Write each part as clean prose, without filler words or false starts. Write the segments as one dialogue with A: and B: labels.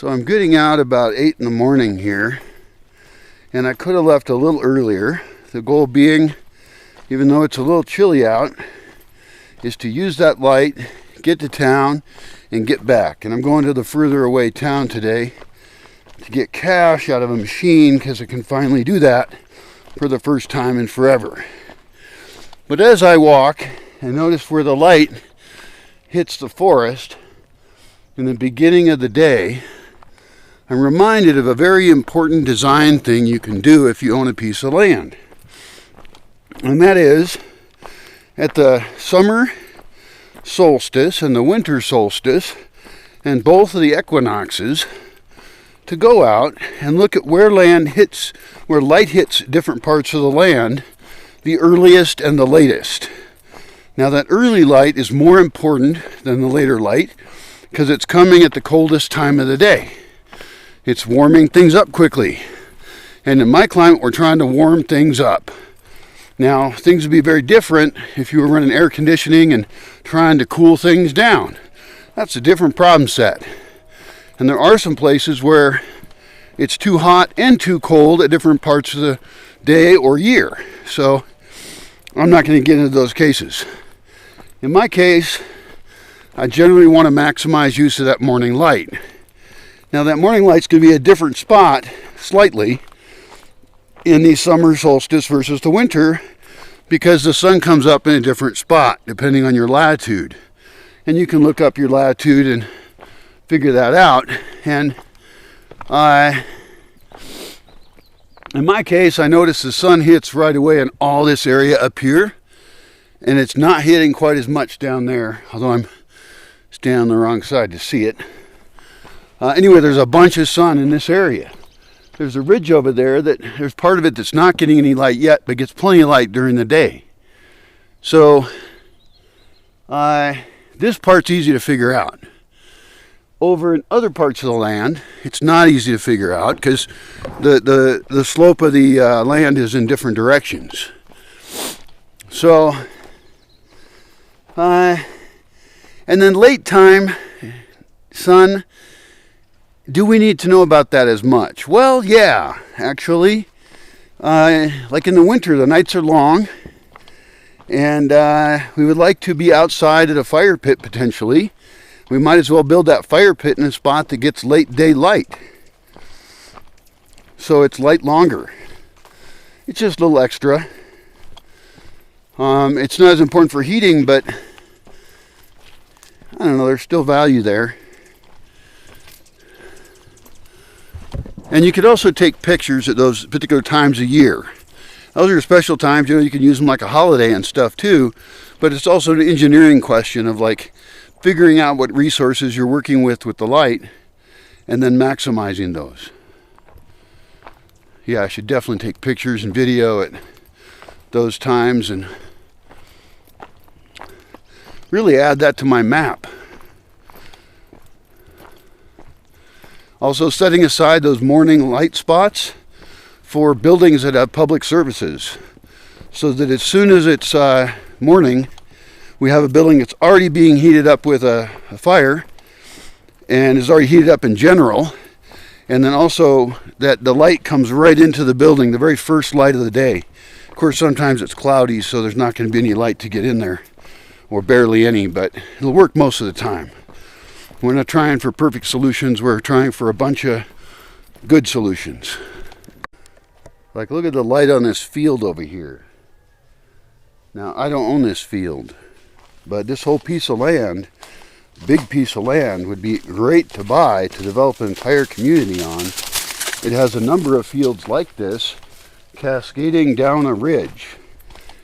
A: So I'm getting out about 8 in the morning here, and I could have left a little earlier. The goal being, even though it's a little chilly out, is to use that light, get to town, and get back. And I'm going to the further away town today to get cash out of a machine because I can finally do that for the first time in forever. But as I walk and notice where the light hits the forest in the beginning of the day, I'm reminded of a very important design thing you can do if you own a piece of land. And that is, at the summer solstice and the winter solstice, and both of the equinoxes, to go out and look at where light hits different parts of the land, the earliest and the latest. Now that early light is more important than the later light because it's coming at the coldest time of the day. It's warming things up quickly. And in my climate, we're trying to warm things up. Now, things would be very different if you were running air conditioning and trying to cool things down. That's a different problem set. And there are some places where it's too hot and too cold at different parts of the day or year. So I'm not going to get into those cases. In my case, I generally want to maximize use of that morning light. Now that morning light's going to be a different spot, slightly, in the summer solstice versus the winter, because the sun comes up in a different spot, depending on your latitude. And you can look up your latitude and figure that out. And in my case, I notice the sun hits right away in all this area up here, and it's not hitting quite as much down there, although I'm standing on the wrong side to see it. Anyway, there's a bunch of sun in this area. There's a ridge over there that there's part of it that's not getting any light yet, but gets plenty of light during the day. So this part's easy to figure out. Over in other parts of the land, it's not easy to figure out because the slope of the land is in different directions. So, and then late time sun, do we need to know about that as much? Well, yeah, actually. Like in the winter, the nights are long, and we would like to be outside at a fire pit potentially. We might as well build that fire pit in a spot that gets late day light, so it's light longer. It's just a little extra. It's not as important for heating, but I don't know, there's still value there. And you could also take pictures at those particular times of year. Those are special times, you can use them like a holiday and stuff too, but it's also an engineering question of like figuring out what resources you're working with the light and then maximizing those. Yeah, I should definitely take pictures and video at those times and really add that to my map. Also setting aside those morning light spots for buildings that have public services, so that as soon as it's morning, we have a building that's already being heated up with a fire and is already heated up in general, and then also that the light comes right into the building, the very first light of the day. Of course, sometimes it's cloudy, so there's not going to be any light to get in there, or barely any, but it'll work most of the time. We're not trying for perfect solutions, we're trying for a bunch of good solutions. Like, look at the light on this field over here. Now, I don't own this field, but this whole piece of land, big piece of land, would be great to buy to develop an entire community on. It has a number of fields like this cascading down a ridge.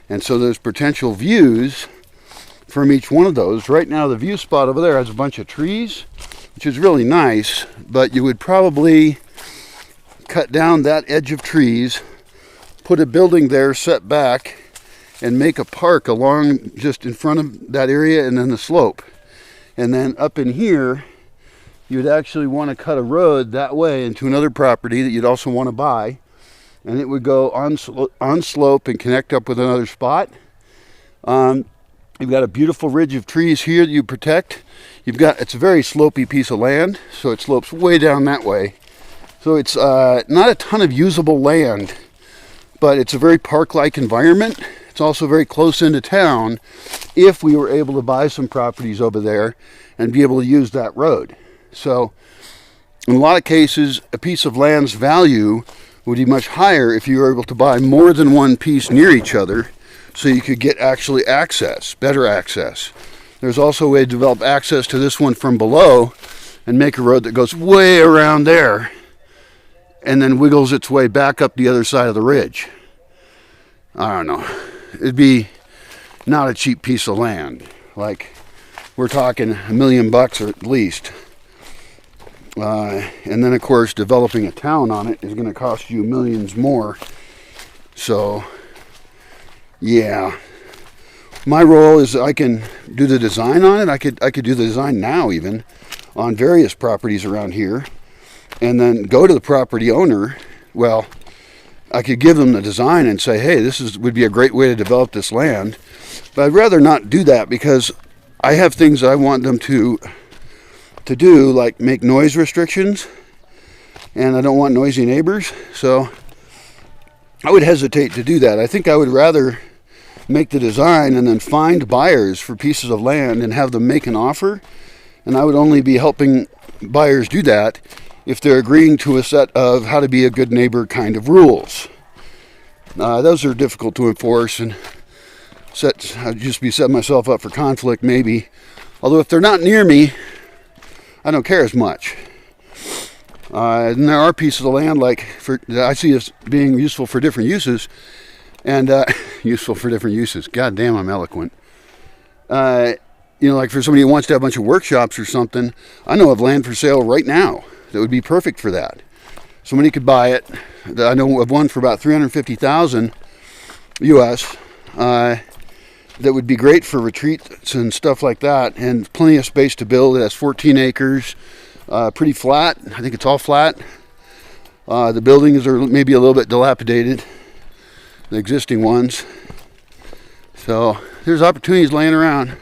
A: And so there's potential views from each one of those. Right now the view spot over there has a bunch of trees, which is really nice, but you would probably cut down that edge of trees, put a building there set back, and make a park along just in front of that area and then the slope. And then up in here, you'd actually want to cut a road that way into another property that you'd also want to buy, and it would go on slope and connect up with another spot. You've got a beautiful ridge of trees here that you protect. it's a very slopey piece of land, so it slopes way down that way. So it's not a ton of usable land, but it's a very park-like environment. It's also very close into town if we were able to buy some properties over there and be able to use that road. So in a lot of cases, a piece of land's value would be much higher if you were able to buy more than one piece near each other, so you could get actually access, better access. There's also a way to develop access to this one from below and make a road that goes way around there and then wiggles its way back up the other side of the ridge. I don't know. It'd be not a cheap piece of land. Like, we're talking $1 million or at least. And then, of course, developing a town on it is going to cost you millions more. So, yeah. My role is I can do the design on it. I could do the design now even on various properties around here. And then go to the property owner. Well, I could give them the design and say, hey, would be a great way to develop this land. But I'd rather not do that because I have things I want them to do, like make noise restrictions, and I don't want noisy neighbors, so I would hesitate to do that. I think I would rather make the design and then find buyers for pieces of land and have them make an offer, and I would only be helping buyers do that if they're agreeing to a set of how to be a good neighbor kind of rules. Those are difficult to enforce, and I'd just be setting myself up for conflict maybe. Although if they're not near me, I don't care as much. And there are pieces of land that I see as being useful for different uses, and useful for different uses. God damn, I'm eloquent. Like for somebody who wants to have a bunch of workshops or something, I know of land for sale right now that would be perfect for that. Somebody could buy it. I know of one for about $350,000 US. That would be great for retreats and stuff like that, and plenty of space to build. It has 14 acres, pretty flat. I think it's all flat. The buildings are maybe a little bit dilapidated, the existing ones. So there's opportunities laying around.